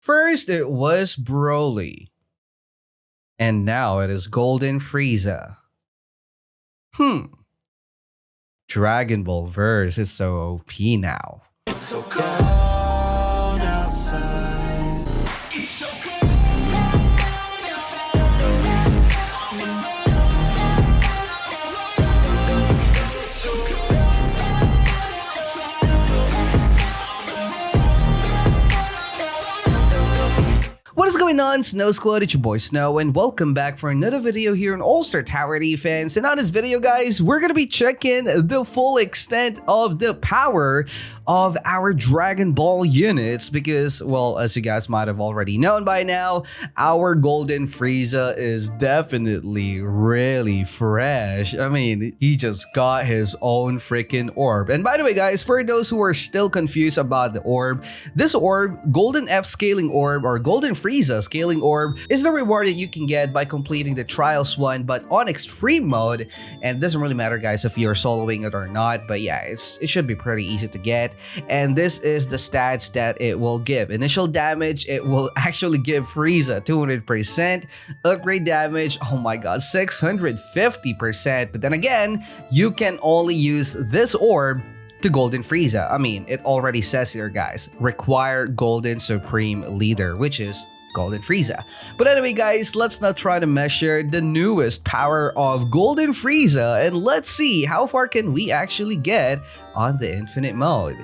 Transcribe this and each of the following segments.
First, it was Broly. And now it is Golden Frieza. Dragon Ball Verse is so OP now. It's so cold outside. It's so What is going on, Snow Squad? It's your boy Snow, and welcome back for another video here on All-Star Tower Defense. And on this video, guys, we're gonna be checking the full extent of the power of our Dragon Ball units because, well, as you guys might have already known by now, our Golden Frieza is definitely really fresh. I mean, he just got his own freaking orb. And by the way, guys, for those who are still confused about the orb, this orb, Golden F Scaling Orb or Golden Frieza Scaling Orb, is the reward that you can get by completing the Trials one, but on Extreme mode. And it doesn't really matter, guys, if you're soloing it or not, but yeah, it should be pretty easy to get. And this is the stats that it will give. Initial damage, it will actually give Frieza 200%. Upgrade damage, oh my god, 650%. But then again, you can only use this orb to Golden Frieza. I mean, it already says here, guys, require Golden Supreme Leader, which is Golden Frieza. But anyway, guys, let's now try to measure the newest power of Golden Frieza, and let's see how far can we actually get on the infinite mode.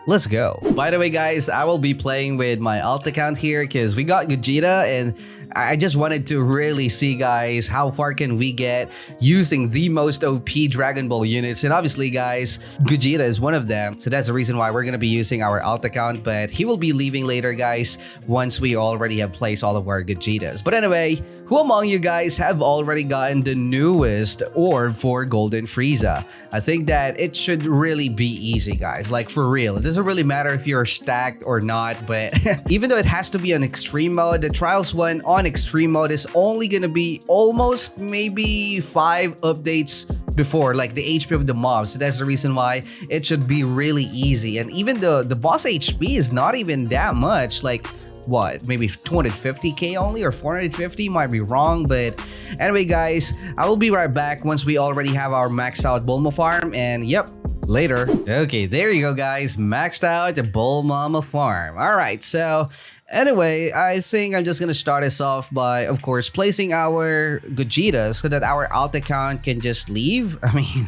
Let's go. By the way, guys, I will be playing with my alt account here because we got Gogeta, and I just wanted to really see, guys, how far can we get using the most OP Dragon Ball units. And obviously, guys, Gogeta is one of them. So that's the reason why we're going to be using our alt account, but he will be leaving later, guys, once we already have placed all of our Gogetas. But anyway, who among you guys have already gotten the newest orb for Golden Frieza? I think that it should really be easy, guys, like for real. It doesn't really matter if you're stacked or not, but even though it has to be on Extreme mode, the Trials one on Extreme mode is only gonna be almost maybe 5 updates before, like the HP of the mobs. So that's the reason why it should be really easy. And even the boss HP is not even that much, like what, maybe 250k only, or 450, might be wrong. But anyway, guys, I will be right back once we already have our maxed out Bulma farm, and yep, later. Okay, there you go, guys, maxed out the Bulma farm. All right, so anyway, I think I'm just gonna start us off by, of course, placing our Gogetas so that our alt account can just leave. I mean,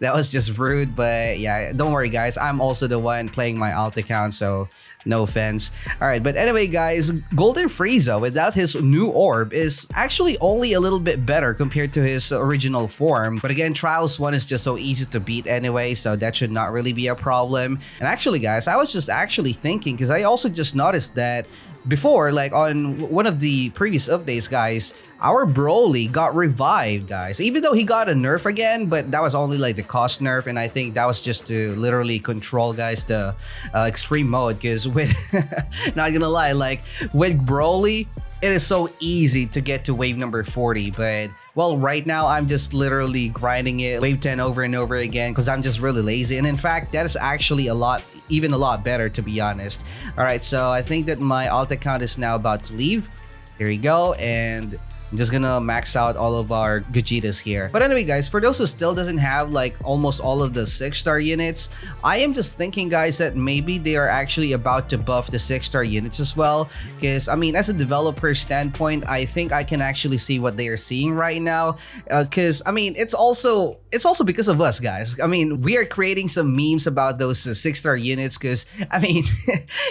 that was just rude, but yeah, don't worry, guys, I'm also the one playing my alt account, so no offense. All right, but anyway, guys, Golden Frieza without his new orb is actually only a little bit better compared to his original form. But again, Trials 1 is just so easy to beat anyway, so that should not really be a problem. And actually, guys, I was just actually thinking, because I also just noticed that before, like on one of the previous updates, guys, our Broly got revived, guys, even though he got a nerf again, but that was only like the cost nerf, and I think that was just to literally control, guys, the extreme mode. Because with not gonna lie, like with Broly, it is so easy to get to wave number 40, but well, right now I'm just literally grinding it wave 10 over and over again because I'm just really lazy. And in fact, that is actually even a lot better, to be honest. All right, so I think that my alt account is now about to leave. Here we go, and I'm just gonna max out all of our Gogetas here. But anyway, guys, for those who still doesn't have like almost all of the 6-star units, I am just thinking, guys, that maybe they are actually about to buff the 6-star units as well. Because I mean, as a developer standpoint, I think I can actually see what they are seeing right now. Because I mean, it's also because of us, guys. I mean, we are creating some memes about those 6-star units. Because I mean,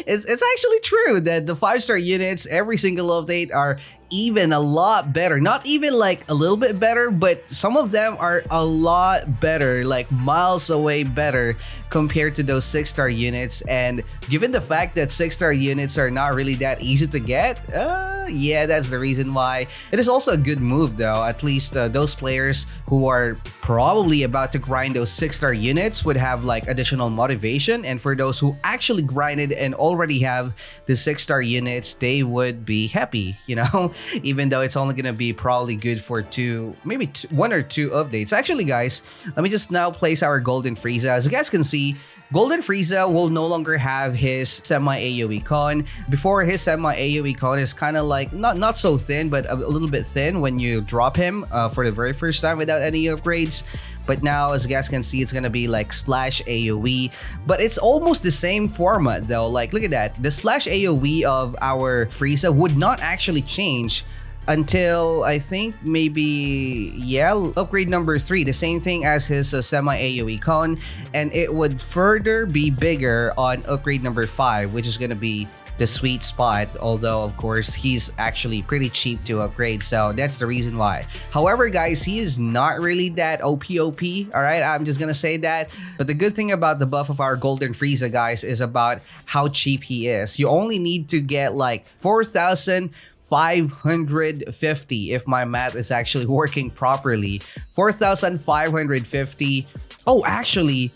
it's actually true that the 5-star units, every single update, are even a lot better. Not even like a little bit better, but some of them are a lot better, like miles away better compared to those 6-star units. And given the fact that 6-star units are not really that easy to get, yeah, that's the reason why. It is also a good move, though. At least those players who are probably about to grind those 6-star units would have like additional motivation. And for those who actually grinded and already have the 6-star units, they would be happy, you know? even though it's only gonna be probably good for one or two updates. Actually, guys, let me just now place our Golden Frieza. As you guys can see, Golden Frieza will no longer have his semi-AoE con. Before, his semi-AoE con is kind of like not so thin, but a little bit thin when you drop him for the very first time without any upgrades. But now, as you guys can see, it's gonna be like Splash AoE, but it's almost the same format though. Like, look at that. The Splash AoE of our Frieza would not actually change until I think maybe, yeah, upgrade number 3, the same thing as his semi-AoE con, and it would further be bigger on upgrade number 5, which is gonna be the sweet spot, although of course he's actually pretty cheap to upgrade, so that's the reason why. However, guys, he is not really that OP, all right? I'm just gonna say that. But the good thing about the buff of our Golden Frieza, guys, is about how cheap he is. You only need to get like 4,550 if my math is actually working properly. 4,550. Oh, actually,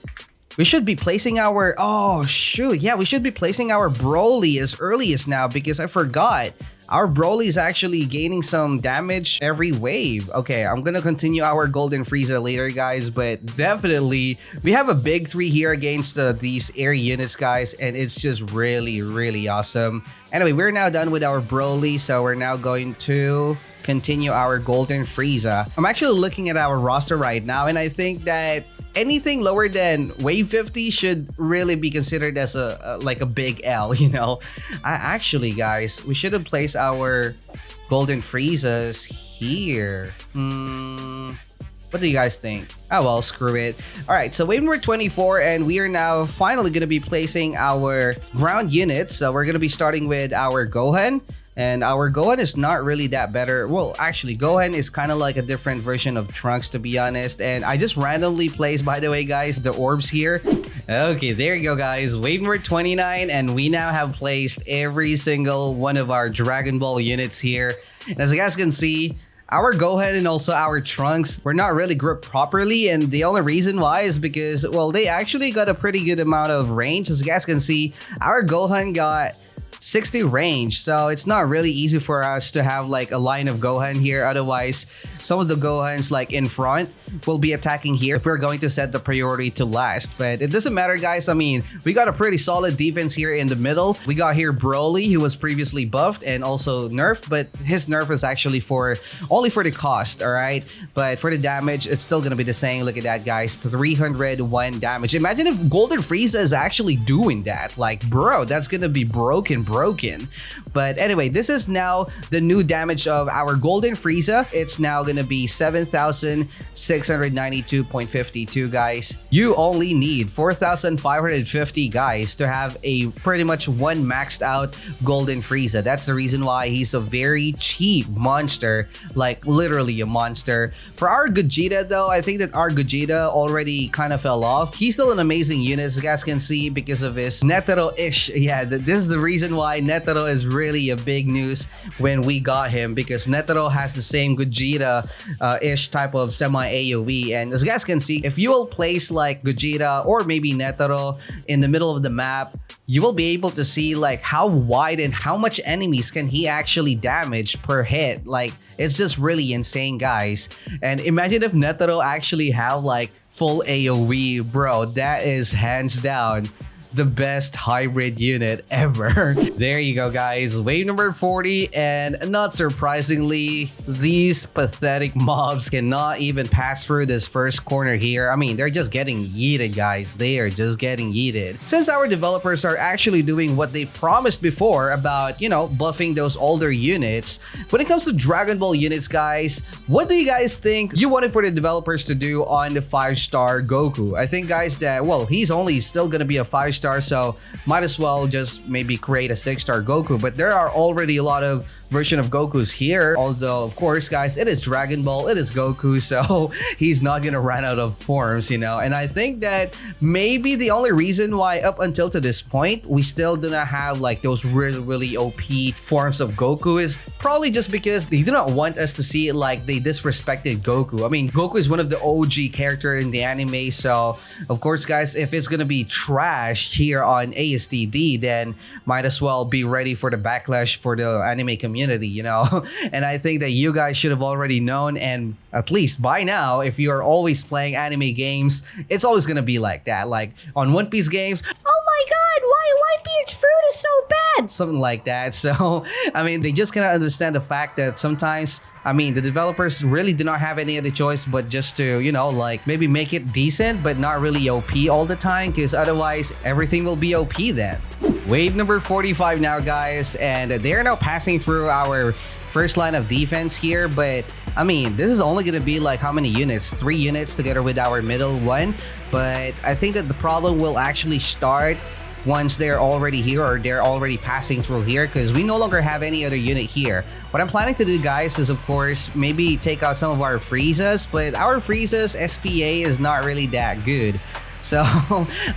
we should be placing our, oh shoot, yeah, we should be placing our Broly as early as now, because I forgot. Our Broly is actually gaining some damage every wave. Okay, I'm gonna continue our Golden Frieza later, guys, but definitely we have a big 3 here against these air units, guys, and it's just really awesome. Anyway, we're now done with our Broly, so we're now going to continue our Golden Frieza. I'm actually looking at our roster right now, and I think that anything lower than wave 50 should really be considered as a big L, you know. Actually, guys, we should have placed our Golden Friezas here. What do you guys think? Oh well, screw it. All right, so wave number 24, and we are now finally gonna be placing our ground units. So we're gonna be starting with our Gohan. And our Gohan is not really that better. Well, actually, Gohan is kind of like a different version of Trunks, to be honest. And I just randomly placed, by the way, guys, the orbs here. Okay, there you go, guys. Wave number 29, and we now have placed every single one of our Dragon Ball units here. And as you guys can see, our Gohan and also our Trunks were not really gripped properly, and the only reason why is because, well, they actually got a pretty good amount of range. As you guys can see, our Gohan got 60 range, so it's not really easy for us to have like a line of Gohan here. Otherwise, some of the Gohans like in front will be attacking here if we're going to set the priority to last. But it doesn't matter, guys. I mean, we got a pretty solid defense here in the middle. We got here Broly, who was previously buffed and also nerfed, but his nerf is actually only for the cost, all right? But for the damage, it's still gonna be the same. Look at that, guys, 301 damage. Imagine if Golden Frieza is actually doing that. Like, bro, that's gonna be broken. But anyway, this is now the new damage of our Golden Frieza. It's now gonna be 7,692.52, guys. You only need 4,550, guys, to have a pretty much one maxed out Golden Frieza. That's the reason why he's a very cheap monster, like literally a monster. For our Gogeta, though, I think that our Gogeta already kind of fell off. He's still an amazing unit, as you guys can see, because of his Netero-ish. Yeah, this is the reason why Netero is really a big news when we got him, because Netero has the same Gogeta-ish type of semi-AoE. And as you guys can see, if you will place like Gogeta or maybe Netero in the middle of the map, you will be able to see like how wide and how much enemies can he actually damage per hit. Like, it's just really insane, guys. And imagine if Netero actually have like full AoE, bro. That is hands down the best hybrid unit ever. There you go, guys. Wave number 40, and not surprisingly, these pathetic mobs cannot even pass through this first corner here. I mean, they're just getting yeeted, guys. They are just getting yeeted. Since our developers are actually doing what they promised before about, you know, buffing those older units, when it comes to Dragon Ball units, guys, what do you guys think you wanted for the developers to do on the 5-star Goku? I think, guys, that, well, he's only still gonna be a 5-star, so might as well just maybe create a 6-star Goku. But there are already a lot of version of Goku's here, although of course, guys, it is Dragon Ball, it is Goku, so he's not gonna run out of forms, you know. And I think that maybe the only reason why up until to this point we still do not have like those really OP forms of Goku is probably just because they do not want us to see it like they disrespected Goku. I mean, Goku is one of the OG character in the anime, so of course, guys, if it's gonna be trash, here on ASTD, then might as well be ready for the backlash for the anime community, you know? And I think that you guys should have already known, and at least by now, if you are always playing anime games, it's always gonna be like that. Like on One Piece games, Oh my god, why Whitebeard's fruit is so bad? something like that. So, I mean, they just cannot understand the fact that sometimes, I mean, the developers really do not have any other choice but just to, you know, like maybe make it decent, but not really OP all the time, because otherwise everything will be OP then. Wave number 45 now, guys, and they're now passing through our first line of defense here, but I mean, this is only gonna be like how many units? 3 units together with our middle one, but I think that the problem will actually start once they're already here or they're already passing through here, because we no longer have any other unit here. What I'm planning to do, guys, is of course maybe take out some of our Friezas, but our Frieza's SPA is not really that good. So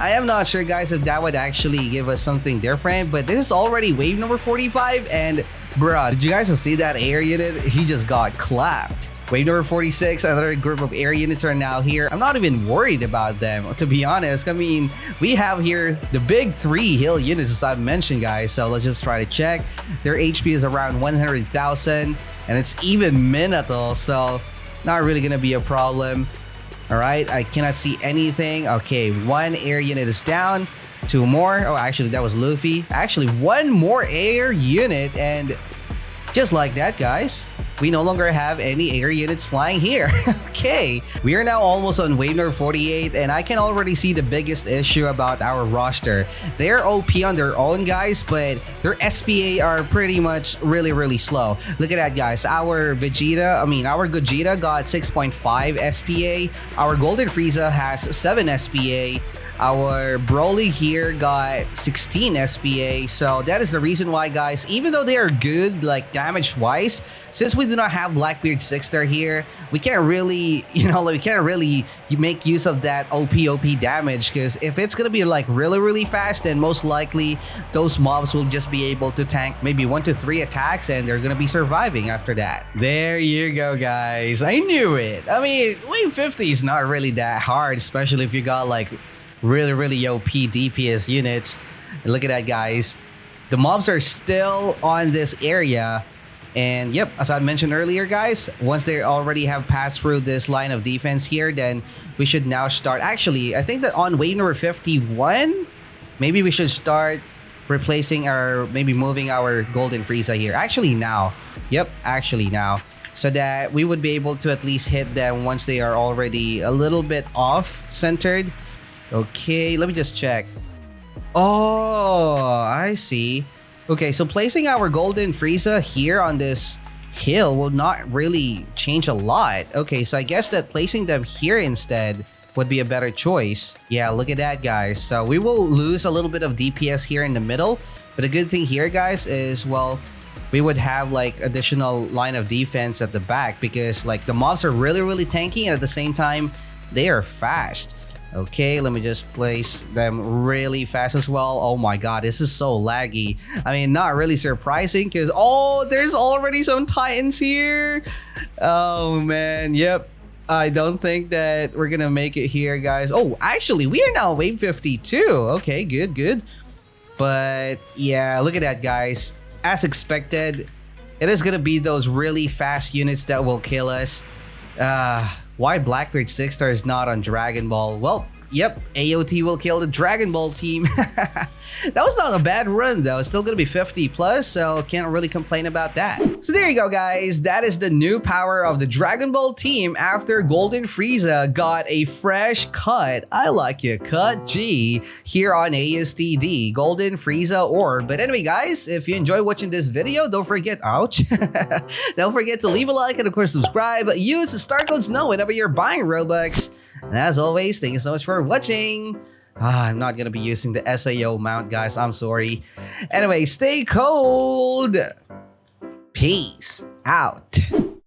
I am not sure, guys, if that would actually give us something different, but this is already wave number 45, and bruh, did you guys see that air unit? He just got clapped. Wave number 46, another group of air units are now here. I'm not even worried about them, to be honest. I mean, we have here the big 3 hill units, as I've mentioned, guys. So let's just try to check. Their HP is around 100,000, and it's even Minato, so not really gonna be a problem. All right, I cannot see anything. Okay, 1 air unit is down. 2 more. Oh, actually, that was Luffy. Actually, 1 more air unit, and just like that, guys, we no longer have any air units flying here. Okay, we are now almost on wave number 48, and I can already see the biggest issue about our roster. They're OP on their own, guys, but their SPA are pretty much really slow. Look at that, guys. Our Gogeta got 6.5 SPA. Our Golden Frieza has 7 SPA. Our Broly here got 16 SPA, so that is the reason why, guys, even though they are good like damage wise, since we do not have Blackbeard 6-star here, we can't really, you know, like, we can't really make use of that OP damage, because if it's gonna be like really fast, then most likely those mobs will just be able to tank maybe 1 to 3 attacks, and they're gonna be surviving after that. There you go, guys. I knew it. I mean, wave 50 is not really that hard, especially if you got like really OP DPS units. And look at that, guys. The mobs are still on this area, and yep, as I mentioned earlier, guys, once they already have passed through this line of defense here, then we should now start. Actually, I think that on wave number 51, maybe we should start replacing our, maybe moving our Golden Frieza here. Actually now, yep, actually now, so that we would be able to at least hit them once they are already a little bit off centered. Okay, let me just check. Oh, I see. Okay, so placing our Golden Frieza here on this hill will not really change a lot. Okay, so I guess that placing them here instead would be a better choice. Yeah, look at that, guys. So we will lose a little bit of DPS here in the middle, but the good thing here, guys, is, well, we would have like additional line of defense at the back, because like the mobs are really tanky, and at the same time they are fast. Okay, let me just place them really fast as well. Oh my god, this is so laggy. I mean, not really surprising, because oh, there's already some Titans here. Oh man, yep. I don't think that we're gonna make it here, guys. Oh, actually, we are now wave 52. Okay, good. But yeah, look at that, guys. As expected, it is gonna be those really fast units that will kill us. Why Blackbeard 6-star is not on Dragon Ball? Well, yep, AOT will kill the Dragon Ball team. That was not a bad run, though. It's still gonna be 50 plus, so can't really complain about that. So there you go, guys. That is the new power of the Dragon Ball team after Golden Frieza got a fresh cut. I like your cut, G, here on ASTD, Golden Frieza Orb. But anyway, guys, if you enjoy watching this video, don't forget, ouch, don't forget to leave a like and of course subscribe. Use StarCode SNOW whenever you're buying Robux. And as always, thank you so much for watching. I'm not gonna be using the SAO mount, guys. I'm sorry. Anyway, stay cold. Peace out.